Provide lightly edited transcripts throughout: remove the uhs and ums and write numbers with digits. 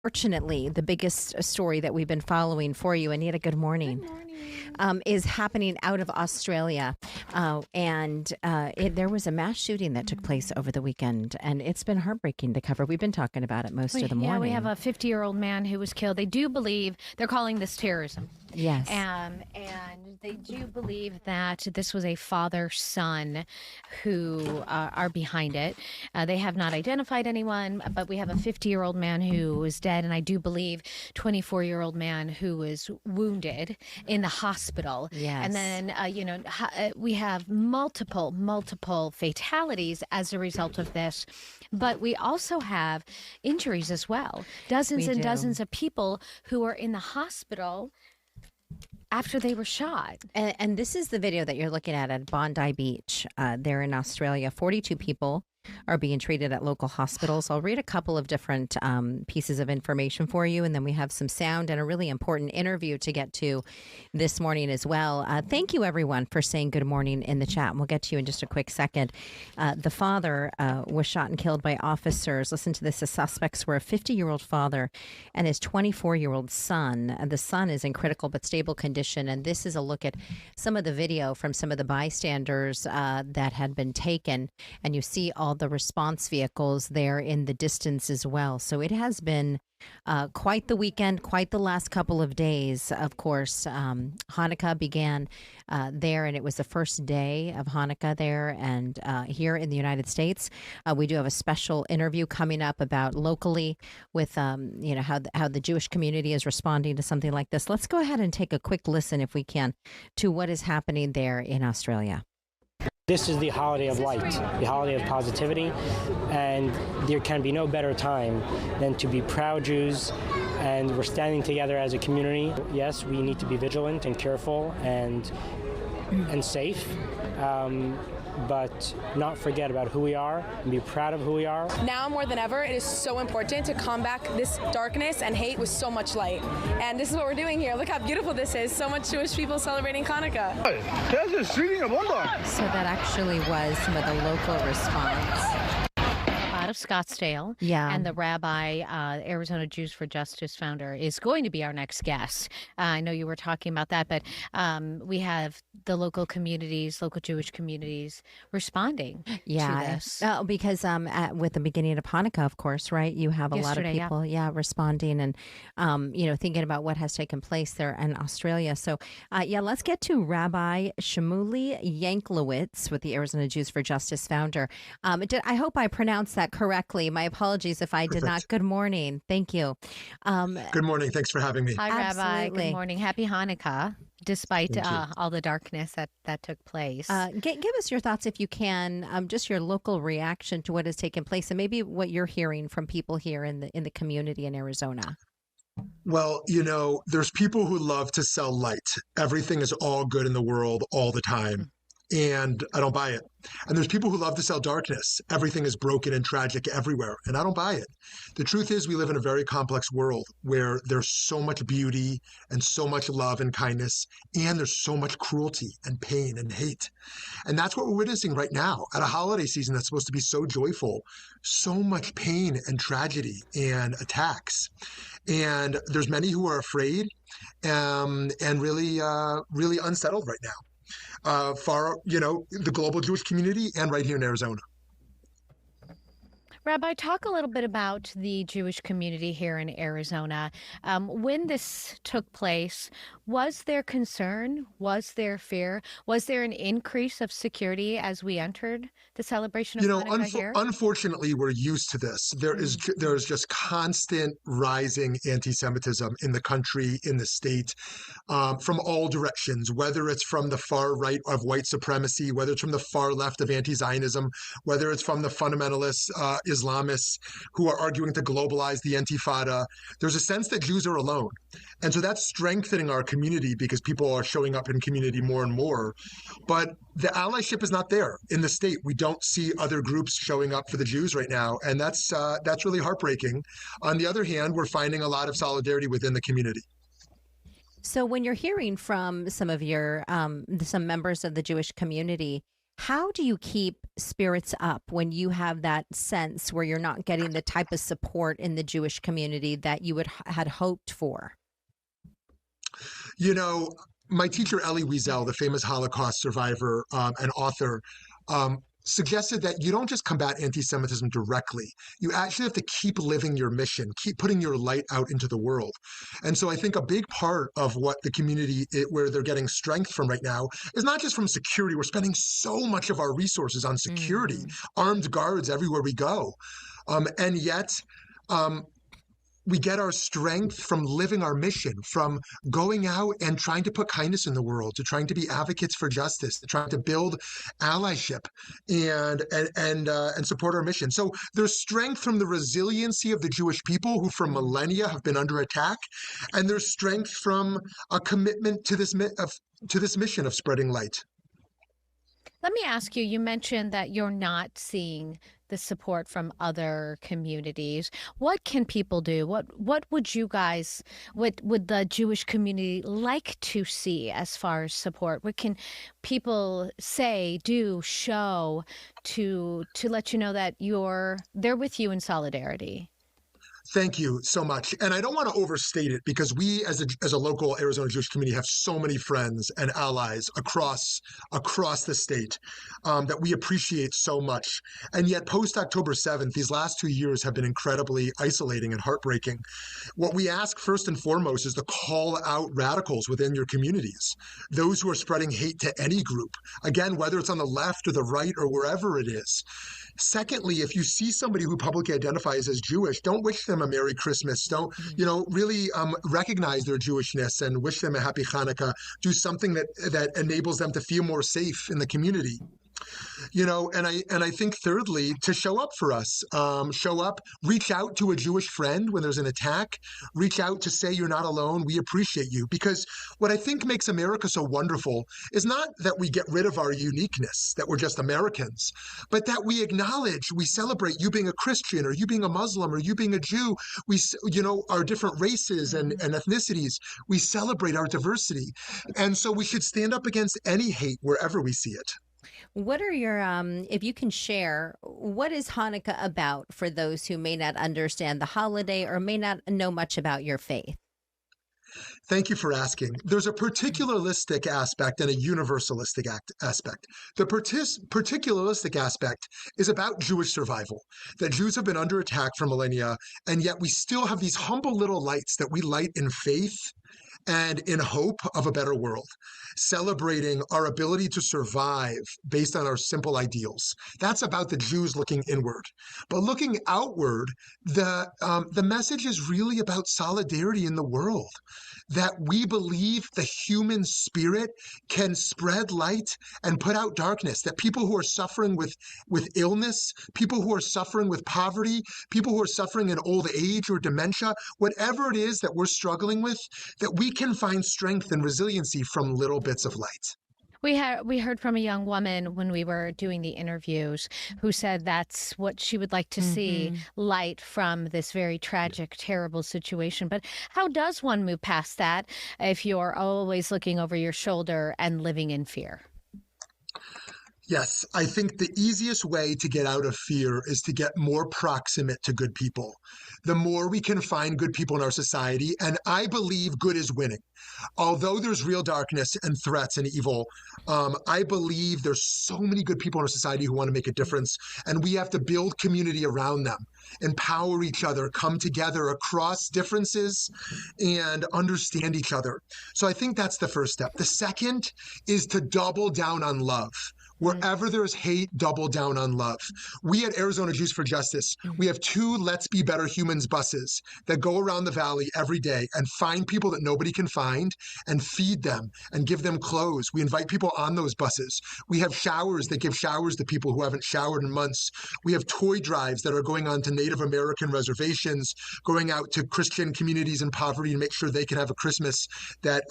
Fortunately, the biggest story that we've been following for you, Anita, good morning. Good morning. Is happening out of Australia. There was a mass shooting that took place over the weekend, and it's been heartbreaking to cover. We've been talking about it most of the morning. Yeah, we have a 50-year-old man who was killed. They do believe, they're calling this terrorism. Yes. And they do believe that this was a father-son who are behind it. They have not identified anyone, but we have a 50-year-old man who was dead, and I do believe 24-year-old man who was wounded in the hospital. Yes. And then, we have multiple fatalities as a result of this. But we also have injuries as well. Dozens and dozens of people who are in the hospital after they were shot. And this is the video that you're looking at Bondi Beach. There in Australia. 42 people are being treated at local hospitals. I'll read a couple of different pieces of information for you, and then we have some sound and a really important interview to get to this morning as well. Thank you, everyone, for saying good morning in the chat, and we'll get to you in just a quick second. The father was shot and killed by officers. Listen to this. The suspects were a 50-year-old father and his 24-year-old son. The son is in critical but stable condition, and this is a look at some of the video from some of the bystanders that had been taken, and you see all the response vehicles there in the distance as well. So it has been quite the weekend, quite the last couple of days. Of course, Hanukkah began there, and it was the first day of Hanukkah there. And here in the United States, we do have a special interview coming up about locally with, how the Jewish community is responding to something like this. Let's go ahead and take a quick listen, if we can, to what is happening there in Australia. This is the holiday of light, the holiday of positivity, and there can be no better time than to be proud Jews, and we're standing together as a community. Yes, we need to be vigilant and careful and safe, but not forget about who we are and be proud of who we are. Now more than ever, it is so important to combat this darkness and hate with so much light. And this is what we're doing here. Look how beautiful this is. So much Jewish people celebrating Hanukkah. So that actually was some of the local response. Out of Scottsdale. Yeah. And the Rabbi, Arizona Jews for Justice founder, is going to be our next guest. I know you were talking about that, but we have the local communities, local Jewish communities responding to this. Because with the beginning of Hanukkah, of course, right, you have a lot of people responding and, thinking about what has taken place there in Australia. So, let's get to Rabbi Shmuly Yanklowitz with the Arizona Jews for Justice founder. I hope I pronounced that correctly. My apologies if I did not. Good morning. Thank you. Good morning. Thanks for having me. Hi, Rabbi. Absolutely. Good morning. Happy Hanukkah, despite all the darkness that took place. Give us your thoughts, if you can, just your local reaction to what has taken place and maybe what you're hearing from people here in the community in Arizona. Well, there's people who love to sell light. Everything is all good in the world all the time. And I don't buy it. And there's people who love to sell darkness. Everything is broken and tragic everywhere. And I don't buy it. The truth is, we live in a very complex world where there's so much beauty and so much love and kindness. And there's so much cruelty and pain and hate. And that's what we're witnessing right now at a holiday season that's supposed to be so joyful. So much pain and tragedy and attacks. And there's many who are afraid and really unsettled right now. The global Jewish community and right here in Arizona. Rabbi, talk a little bit about the Jewish community here in Arizona. When this took place, was there concern? Was there fear? Was there an increase of security as we entered the celebration of Hanukkah here? Unfortunately, we're used to this. There is just constant rising antisemitism in the country, in the state, from all directions, whether it's from the far right of white supremacy, whether it's from the far left of anti-Zionism, whether it's from the fundamentalists, Islamists who are arguing to globalize the Intifada. There's a sense that Jews are alone. And so that's strengthening our community because people are showing up in community more and more. But the allyship is not there in the state. We don't see other groups showing up for the Jews right now. And that's really heartbreaking. On the other hand, we're finding a lot of solidarity within the community. So when you're hearing from some of your some members of the Jewish community, How do you keep spirits up when you have that sense where you're not getting the type of support in the Jewish community that you had hoped for? You know, my teacher, Elie Wiesel, the famous Holocaust survivor and author, suggested that you don't just combat anti-Semitism directly. You actually have to keep living your mission, keep putting your light out into the world. And so I think a big part of what the community, where they're getting strength from right now, is not just from security. We're spending so much of our resources on security, armed guards everywhere we go. And yet, we get our strength from living our mission, from going out and trying to put kindness in the world, to trying to be advocates for justice, to trying to build allyship and support our mission. So there's strength from the resiliency of the Jewish people who for millennia have been under attack, and there's strength from a commitment to this mission of spreading light. Let me ask you, you mentioned that you're not seeing the support from other communities. What can people do? What would you guys, what would the Jewish community like to see as far as support? What can people say, do, show to let you know that they're with you in solidarity? Thank you so much. And I don't want to overstate it, because we as a local Arizona Jewish community have so many friends and allies across the state that we appreciate so much. And yet post-October 7th, these last 2 years have been incredibly isolating and heartbreaking. What we ask first and foremost is to call out radicals within your communities, those who are spreading hate to any group, again, whether it's on the left or the right or wherever it is. Secondly, if you see somebody who publicly identifies as Jewish, don't wish them a Merry Christmas. Don't, really recognize their Jewishness and wish them a Happy Hanukkah. Do something that enables them to feel more safe in the community. And I think thirdly, to show up for us, show up, reach out to a Jewish friend when there's an attack, reach out to say you're not alone. We appreciate you, because what I think makes America so wonderful is not that we get rid of our uniqueness, that we're just Americans, but that we acknowledge, we celebrate you being a Christian or you being a Muslim or you being a Jew. We, our different races and ethnicities, we celebrate our diversity. And so we should stand up against any hate wherever we see it. What are your, if you can share, what is Hanukkah about for those who may not understand the holiday or may not know much about your faith? Thank you for asking. There's a particularistic aspect and a universalistic aspect. The particularistic aspect is about Jewish survival, that Jews have been under attack for millennia, and yet we still have these humble little lights that we light in faith and in hope of a better world, celebrating our ability to survive based on our simple ideals. That's about the Jews looking inward. But looking outward, the message is really about solidarity in the world, that we believe the human spirit can spread light and put out darkness, that people who are suffering with illness, people who are suffering with poverty, people who are suffering in old age or dementia, whatever it is that we're struggling with, that we can find strength and resiliency from little bits of light. We heard from a young woman when we were doing the interviews who said that's what she would like to see, light from this very tragic, terrible situation. But how does one move past that if you're always looking over your shoulder and living in fear? Yes, I think the easiest way to get out of fear is to get more proximate to good people. The more we can find good people in our society, and I believe good is winning. Although there's real darkness and threats and evil, I believe there's so many good people in our society who want to make a difference, and we have to build community around them, empower each other, come together across differences, and understand each other. So I think that's the first step. The second is to double down on love. Wherever there's hate, double down on love. We at Arizona Jews for Justice, we have 2 Let's Be Better Humans buses that go around the valley every day and find people that nobody can find and feed them and give them clothes. We invite people on those buses. We have showers that give showers to people who haven't showered in months. We have toy drives that are going on to Native American reservations, going out to Christian communities in poverty to make sure they can have a Christmas that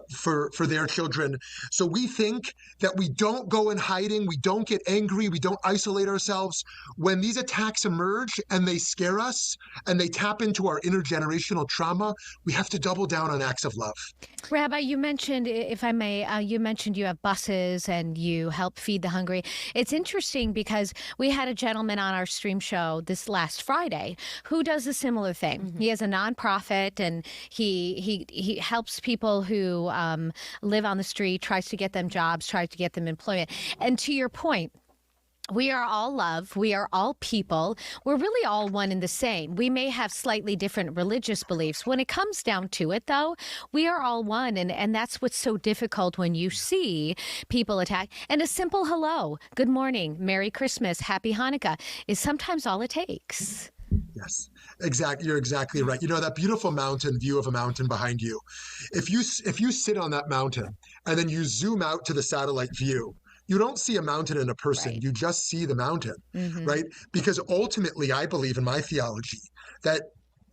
for their children. So we think that we don't don't go in hiding. We don't get angry. We don't isolate ourselves. When these attacks emerge and they scare us and they tap into our intergenerational trauma, we have to double down on acts of love. Rabbi, you mentioned, if I may, you mentioned you have buses and you help feed the hungry. It's interesting because we had a gentleman on our stream show this last Friday who does a similar thing. Mm-hmm. He has a nonprofit and he helps people who live on the street, tries to get them jobs, tries to get them employment. And to your point, we are all love. We are all people. We're really all one and the same. We may have slightly different religious beliefs. When it comes down to it, though, we are all one. And that's what's so difficult when you see people attack. And a simple hello, good morning, Merry Christmas, Happy Hanukkah is sometimes all it takes. Yes, exactly. You're exactly right. You know, that beautiful mountain view of a mountain behind you. If you sit on that mountain and then you zoom out to the satellite view, you don't see a mountain and a person. Right. You just see the mountain, right? Because ultimately, I believe in my theology that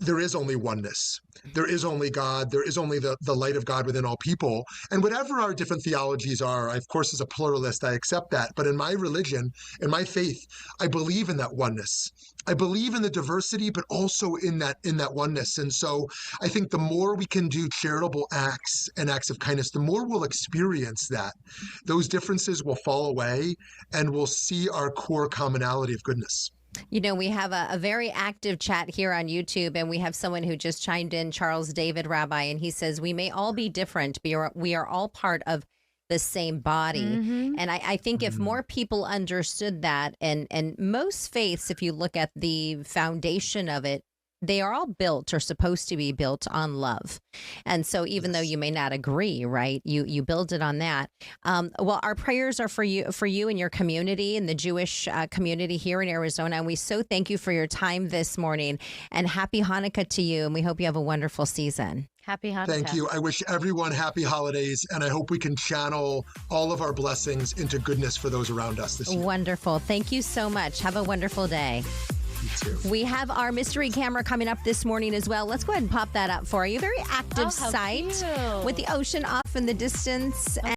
there is only oneness. There is only God. There is only the light of God within all people. And whatever our different theologies are, I, of course, as a pluralist, I accept that. But in my religion, in my faith, I believe in that oneness. I believe in the diversity, but also in that oneness. And so I think the more we can do charitable acts and acts of kindness, the more we'll experience that. Those differences will fall away and we'll see our core commonality of goodness. You know, we have a very active chat here on YouTube, and we have someone who just chimed in, Charles David, Rabbi, and he says, we may all be different, but we are all part of the same body. And I think if more people understood that, and most faiths, if you look at the foundation of it, they are all built or supposed to be built on love. And so even though you may not agree, right, you build it on that. Well, our prayers are for you and your community and the Jewish community here in Arizona. And we so thank you for your time this morning, and happy Hanukkah to you. And we hope you have a wonderful season. Happy Hanukkah. Thank you. I wish everyone happy holidays, and I hope we can channel all of our blessings into goodness for those around us this year. Wonderful. Thank you so much. Have a wonderful day. We have our mystery camera coming up this morning as well. Let's go ahead and pop that up for you. Very active site with the ocean off in the distance.